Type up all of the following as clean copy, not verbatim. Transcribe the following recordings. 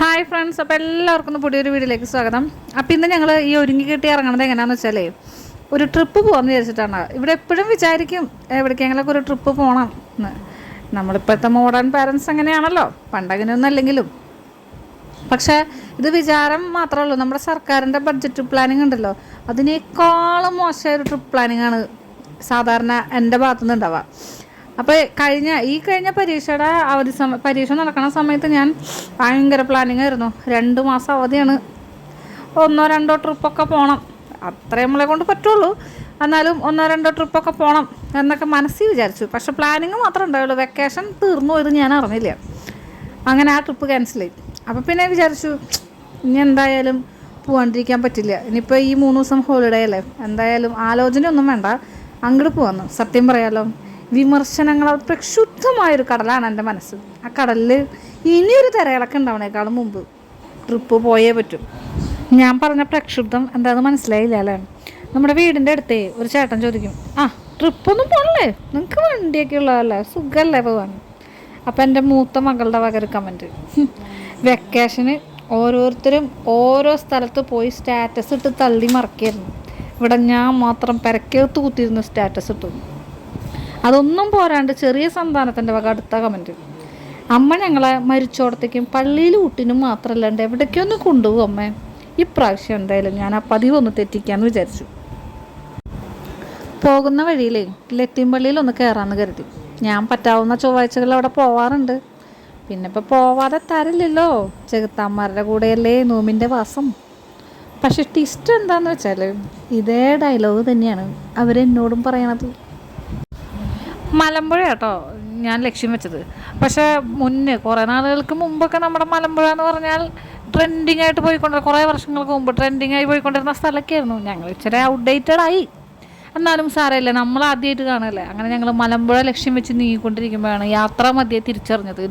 Hi friends, അപ്പോൾ എല്ലാവർക്കും പുതിയൊരു വീഡിയോയിലേക്ക് സ്വാഗതം. അപ്പോൾ ഇന്ന് ഞങ്ങൾ ഈ ഒരുങ്ങി കെട്ടി ഇറങ്ങുന്നത് എങ്ങനെയാണെന്ന് വെച്ചാൽ ഒരു ട്രിപ്പ് പോകാമെന്ന് വിചാരിച്ചിട്ടാണ്. ഇവിടെ എപ്പോഴും വിചാരിക്കും എവിടേക്കെങ്കിലൊക്കെ ഒരു ട്രിപ്പ് പോകണം എന്ന്. നമ്മളിപ്പോഴത്തെ മോഡേൺ പാരൻസ് അങ്ങനെയാണല്ലോ, പണ്ടങ്ങനെയൊന്നും അല്ലെങ്കിലും. പക്ഷേ ഇത് വിചാരം മാത്രമേ ഉള്ളൂ. നമ്മുടെ സർക്കാരിൻ്റെ ബഡ്ജറ്റ് പ്ലാനിങ് ഉണ്ടല്ലോ, അതിനേക്കാളും മോശമായ ഒരു ട്രിപ്പ് പ്ലാനിങ്ങാണ് സാധാരണ എൻ്റെ ഭാഗത്തുനിന്ന് ഉണ്ടാവുക. അപ്പോൾ കഴിഞ്ഞ പരീക്ഷയുടെ പരീക്ഷ നടക്കുന്ന സമയത്ത് ഞാൻ ഭയങ്കര പ്ലാനിങ് ആയിരുന്നു. 2 മാസം അവധിയാണ്, 1-2 ട്രിപ്പൊക്കെ പോകണം, അത്രേ നമ്മളെ കൊണ്ട് പറ്റുള്ളൂ. എന്നാലും 1-2 ട്രിപ്പൊക്കെ പോകണം എന്നൊക്കെ മനസ്സിൽ വിചാരിച്ചു. പക്ഷെ പ്ലാനിങ് മാത്രമേ ഉണ്ടാവുള്ളൂ. വെക്കേഷൻ തീർന്നു പോയത് ഞാൻ അറിഞ്ഞില്ല. അങ്ങനെ ആ ട്രിപ്പ് ക്യാൻസൽ ചെയ്തു. അപ്പോൾ പിന്നെ വിചാരിച്ചു ഇനി എന്തായാലും പോകാണ്ടിരിക്കാൻ പറ്റില്ല. ഇനിയിപ്പോൾ ഈ 3 ദിവസം ഹോളിഡേ അല്ലേ, എന്തായാലും ആലോചനയൊന്നും വേണ്ട, അങ്ങോട്ട് പോകാമെന്ന്. സത്യം പറയാലോ, വിമർശനങ്ങളാൽ പ്രക്ഷുബ്ധമായൊരു കടലാണ് എൻ്റെ മനസ്സ്. ആ കടലിൽ ഇനിയൊരു തിരയിളക്കം ഉണ്ടാവണേക്കാളും മുമ്പ് ട്രിപ്പ് പോയേ പറ്റും. ഞാൻ പറഞ്ഞ പ്രക്ഷുബ്ധം എന്താണെന്ന് മനസ്സിലായില്ല അല്ലേ? നമ്മുടെ വീടിൻ്റെ അടുത്തേ ഒരു ചേട്ടൻ ചോദിക്കും, ട്രിപ്പൊന്നും പോകണല്ലേ, നിങ്ങൾക്ക് വണ്ടിയൊക്കെ ഉള്ളതല്ലേ, സുഖമല്ലേ പോകാൻ. അപ്പം എൻ്റെ മൂത്ത മകളുടെ വക ഒരു കമൻറ്റ്, വെക്കേഷന് ഓരോരുത്തരും ഓരോ സ്ഥലത്ത് പോയി സ്റ്റാറ്റസ് ഇട്ട് തള്ളി മറക്കായിരുന്നു, ഇവിടെ ഞാൻ മാത്രം പെരക്കെ തൂത്തിരുന്ന് സ്റ്റാറ്റസ് ഇട്ടു. അതൊന്നും പോരാണ്ട് ചെറിയ സന്താനത്തിൻ്റെ വക അടുത്ത കമൻറ്റ്, അമ്മ ഞങ്ങളെ മരിച്ചോടത്തേക്കും പള്ളിയിൽ ഊട്ടിനും മാത്രമല്ലാണ്ട് എവിടേക്കൊന്ന് കൊണ്ടുപോകും അമ്മേ, ഇപ്രാവശ്യം എന്തായാലും ഞാൻ ആ പതിവൊന്ന് തെറ്റിക്കാമെന്ന് വിചാരിച്ചു. പോകുന്ന വഴിയിലേ ലത്തീം പള്ളിയിൽ ഒന്ന് കയറാമെന്ന് കരുതി. ഞാൻ പറ്റാവുന്ന ചൊവ്വാഴ്ചകൾ അവിടെ പോവാറുണ്ട്. പിന്നെ ഇപ്പോൾ പോവാതെ തരില്ലല്ലോ, ചെകുത്താന്മാരുടെ കൂടെയല്ലേ നോമിൻ്റെ വാസം. പക്ഷെ ട്വിസ്റ്റ് എന്താണെന്ന് വെച്ചാൽ ഇതേ ഡയലോഗ് തന്നെയാണ് അവരെന്നോടും പറയണത്. മലമ്പുഴ കേട്ടോ ഞാൻ ലക്ഷ്യം വെച്ചത്. പക്ഷേ കുറേ നാളുകൾക്ക് മുമ്പൊക്കെ നമ്മുടെ മലമ്പുഴ എന്ന് പറഞ്ഞാൽ ട്രെൻഡിങ് ആയിട്ട് കുറേ വർഷങ്ങൾക്ക് മുമ്പ് ട്രെൻഡിങ് ആയി പോയിക്കൊണ്ടിരുന്ന സ്ഥലമൊക്കെ ആയിരുന്നു. ഞങ്ങൾ ഇച്ചിരി ഔട്ട്ഡേറ്റഡ് ആയി, എന്നാലും സാരമില്ല, നമ്മൾ ആദ്യമായിട്ട് കാണുമല്ലേ. അങ്ങനെ ഞങ്ങൾ മലമ്പുഴ ലക്ഷ്യം വെച്ച് നീങ്ങിക്കൊണ്ടിരിക്കുമ്പോഴാണ് യാത്രാ മധ്യേ തിരിച്ചറിഞ്ഞത്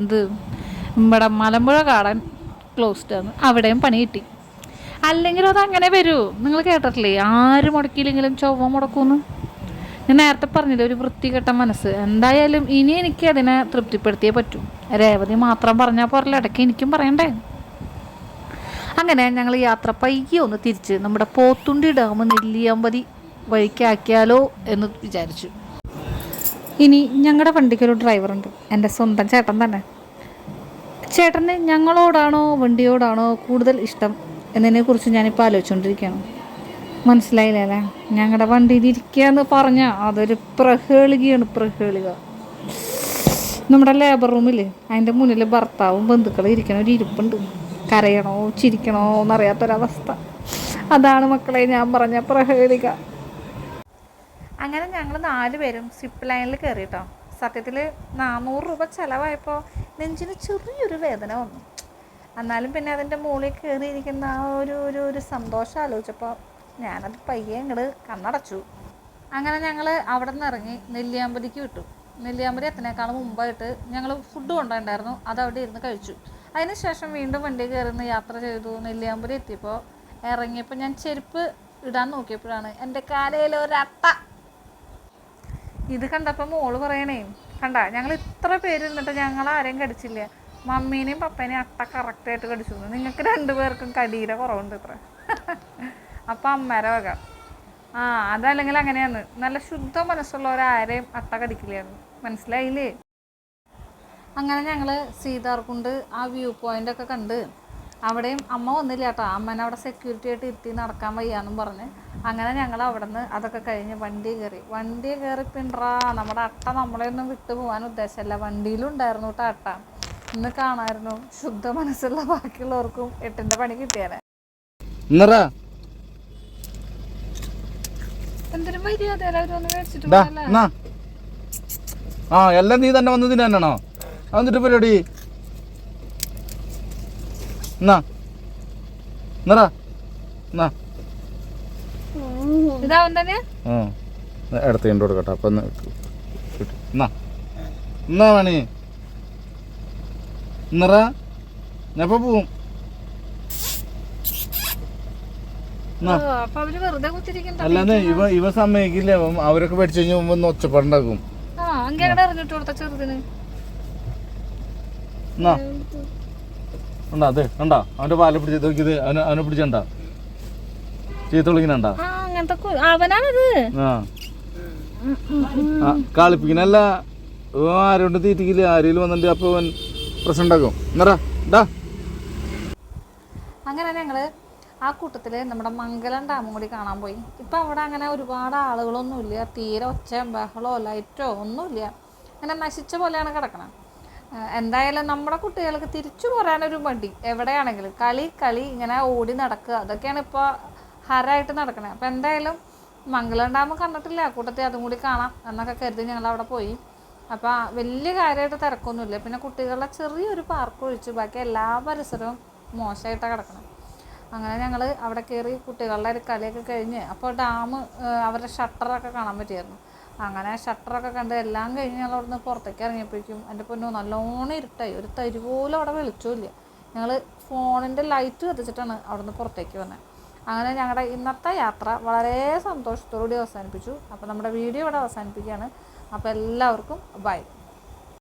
ഇവിടെ മലമ്പുഴ ഗാർഡൻ ക്ലോസ്ഡ് ആണ്, അവിടെയും പണി കിട്ടി. അല്ലെങ്കിലും അതങ്ങനെ വരൂ, നിങ്ങൾ കേട്ടിട്ടില്ലേ, ആര് മുടക്കിയില്ലെങ്കിലും ചൊവ്വ മുടക്കുമെന്ന്. ഞാൻ നേരത്തെ പറഞ്ഞില്ലേ, ഒരു വൃത്തികെട്ട മനസ്സ്. എന്തായാലും ഇനി എനിക്ക് അതിനെ തൃപ്തിപ്പെടുത്തിയേ പറ്റൂ. രേവതി മാത്രം പറഞ്ഞാൽ പോരല്ലോ, ഇടയ്ക്ക് എനിക്കും പറയണ്ടേ. അങ്ങനെ ഞങ്ങൾ യാത്ര പയ്യെ ഒന്ന് തിരിച്ച് നമ്മുടെ പോത്തുണ്ടി ഡാം നെല്ലിയാമ്പതി വഴിക്കാക്കിയാലോ എന്ന് വിചാരിച്ചു. ഇനി ഞങ്ങളുടെ വണ്ടിക്കൊരു ഡ്രൈവറുണ്ട്, എൻ്റെ സ്വന്തം ചേട്ടൻ തന്നെ. ചേട്ടന് ഞങ്ങളോടാണോ വണ്ടിയോടാണോ കൂടുതൽ ഇഷ്ടം എന്നതിനെക്കുറിച്ച് ഞാനിപ്പോൾ ആലോചിച്ചുകൊണ്ടിരിക്കുകയാണ്. മനസ്സിലായില്ലേ അല്ലേ? ഞങ്ങളുടെ വണ്ടിയിൽ ഇരിക്കുക എന്ന് പറഞ്ഞാൽ അതൊരു പ്രഹേളിക. നമ്മുടെ ലേബർ റൂമിൽ അതിൻ്റെ മുന്നിൽ ഭർത്താവും ബന്ധുക്കളും ഇരിക്കണ ഒരു ഇരിപ്പുണ്ട്. കരയണോ ചിരിക്കണോ എന്നറിയാത്തൊരവസ്ഥ. അതാണ് മക്കളെ ഞാൻ പറഞ്ഞ പ്രഹേളിക. അങ്ങനെ ഞങ്ങൾ 4 പേരും സിപ്പ് ലൈനിൽ കയറിയിട്ടോ. സത്യത്തിൽ 400 രൂപ ചിലവായപ്പോൾ നെഞ്ചിന് ചെറിയൊരു വേദന വന്നു. എന്നാലും പിന്നെ അതിൻ്റെ മുകളിൽ കയറിയിരിക്കുന്ന ആ ഒരു സന്തോഷം ആലോചിച്ചപ്പോൾ ഞാനത് പയ്യെ ഇങ്ങോട്ട് കണ്ണടച്ചു. അങ്ങനെ ഞങ്ങൾ അവിടെ നിന്ന് ഇറങ്ങി നെല്ലിയാമ്പതിക്ക് വിട്ടു. നെല്ലിയാമ്പതി എത്തുന്നേക്കാളും മുമ്പായിട്ട് ഞങ്ങൾ ഫുഡ് കൊണ്ടുണ്ടായിരുന്നു, അത് അവിടെ ഇരുന്ന് കഴിച്ചു. അതിനുശേഷം വീണ്ടും വണ്ടി കയറുന്ന യാത്ര ചെയ്തു. നെല്ലിയാമ്പതി എത്തിയപ്പോൾ ഇറങ്ങിയപ്പോൾ ഞാൻ ചെരുപ്പ് ഇടാൻ നോക്കിയപ്പോഴാണ് എൻ്റെ കാലയിൽ ഒരട്ട. ഇത് കണ്ടപ്പോൾ മോള് പറയണേ, കണ്ട ഞങ്ങൾ ഇത്ര പേര് ഇരുന്നിട്ട് ഞങ്ങൾ ആരെയും കടിച്ചില്ല, മമ്മീനെയും പപ്പേനെയും അട്ട കറക്റ്റായിട്ട് കടിച്ചു, നിങ്ങൾക്ക് 2 പേർക്കും കടിയുടെ കുറവുണ്ട് ഇത്ര. അപ്പം അമ്മേരെ വക. അതല്ലെങ്കിൽ അങ്ങനെയാണ്, നല്ല ശുദ്ധ മനസ്സുള്ളവരാരെയും അട്ട കടിക്കില്ലായിരുന്നു. മനസ്സിലായില്ലേ? അങ്ങനെ ഞങ്ങൾ സീതാർകുണ്ട് ആ വ്യൂ പോയിൻ്റൊക്കെ കണ്ട് അവിടെയും അമ്മ വന്നില്ല കേട്ടോ. അമ്മേനെ അവിടെ സെക്യൂരിറ്റി ആയിട്ട് ഇരുത്തി നടക്കാൻ വയ്യാന്നും പറഞ്ഞ് അങ്ങനെ ഞങ്ങൾ അവിടെ നിന്ന് അതൊക്കെ കഴിഞ്ഞ് വണ്ടി കയറി പിണ്ടാ. നമ്മുടെ അട്ട നമ്മളെ ഒന്നും വിട്ടു പോകാൻ ഉദ്ദേശമല്ല, വണ്ടിയിലുണ്ടായിരുന്നു കേട്ടോ അട്ട. ഇന്ന് കാണാമായിരുന്നു. ശുദ്ധ മനസ്സുള്ള ബാക്കിയുള്ളവർക്കും 8ൻ്റെ പണി കിട്ടിയാലേ. എന്തൊരു മര്യാദ എല്ലാം നീ തന്നെ വന്നതിന് തന്നെയാണോ? എന്നിട്ട് പരിപാടി എടുത്ത് കൊടുക്കട്ടെ. അപ്പൊ എന്നാ വേണേ നിറ ഞാൻ പോവും. അല്ലാതെ ഇവ സമ്മതിക്കില്ല, അവരൊക്കെ പഠിച്ചു കഴിഞ്ഞാൽ മുമ്പ് ഒച്ചപ്പാടുണ്ടാക്കും. ഉണ്ടാ അതെ കണ്ടാ അവൻ്റെ പാല പിടിച്ച് നോക്കിയത് അവനെ പിടിച്ചണ്ട ചീത്ത വിളിക്കണണ്ട അങ്ങനത്തെ അവനാണത്. ആ കളിപ്പിക്കണല്ല ആരോണ്ട് തീറ്റിക്കില്ല ആരെങ്കിലും വന്നിട്ട് അപ്പോൾ അവൻ പ്രശ്നം ഉണ്ടാക്കും എന്നാ. അങ്ങനെ ഞങ്ങൾ ആ കൂട്ടത്തിൽ നമ്മുടെ മംഗലം ഡാമും കൂടി കാണാൻ പോയി. ഇപ്പം അവിടെ അങ്ങനെ ഒരുപാട് ആളുകളൊന്നുമില്ല, തീരെ ഒച്ചയോ ബഹളോ ലൈറ്റോ ഒന്നുമില്ല, അങ്ങനെ നശിച്ച പോലെയാണ് കിടക്കണം. എന്തായാലും നമ്മുടെ കുട്ടികൾക്ക് തിരിച്ചു പോരാനൊരു മടി, എവിടെയാണെങ്കിലും കളി ഇങ്ങനെ ഓടി നടക്കുക, അതൊക്കെയാണ് ഇപ്പോൾ ഹരമായിട്ട് നടക്കണത്. അപ്പോൾ എന്തായാലും മംഗലം ഡാം കണ്ടിട്ടില്ല, കൂട്ടത്തിൽ അതും കൂടി കാണാം എന്നൊക്കെ കരുതി ഞങ്ങൾ അവിടെ പോയി. അപ്പോൾ വലിയ കാര്യമായിട്ട് തിരക്കൊന്നുമില്ല. പിന്നെ കുട്ടികളുടെ ചെറിയൊരു പാർക്ക് ഒഴിച്ച് ബാക്കി എല്ലാ പരിസരവും മോശമായിട്ടാണ് കിടക്കണം. അങ്ങനെ ഞങ്ങൾ അവിടെ കയറി കുട്ടികളുടെ ഒരു കളിയൊക്കെ കഴിഞ്ഞ് അപ്പോൾ ഡാം അവരുടെ ഷട്ടറൊക്കെ കാണാൻ പറ്റിയായിരുന്നു. അങ്ങനെ ഷട്ടറൊക്കെ കണ്ട് എല്ലാം കഴിഞ്ഞ് ഞങ്ങൾ അവിടെ നിന്ന് പുറത്തേക്ക് ഇറങ്ങിയപ്പോഴേക്കും എൻ്റെ പൊന്നോ നല്ലോണം ഇരുട്ടായി, ഒരു തരി പോലും അവിടെ വെളിച്ചമില്ല. ഞങ്ങൾ ഫോണിൻ്റെ ലൈറ്റ് കത്തിച്ചിട്ടാണ് അവിടെ നിന്ന് പുറത്തേക്ക് വന്നത്. അങ്ങനെ ഞങ്ങളുടെ ഇന്നത്തെ യാത്ര വളരെ സന്തോഷത്തോടുകൂടി അവസാനിപ്പിച്ചു. അപ്പോൾ നമ്മുടെ വീഡിയോ ഇവിടെ അവസാനിപ്പിക്കുകയാണ്. അപ്പോൾ എല്ലാവർക്കും ബൈ.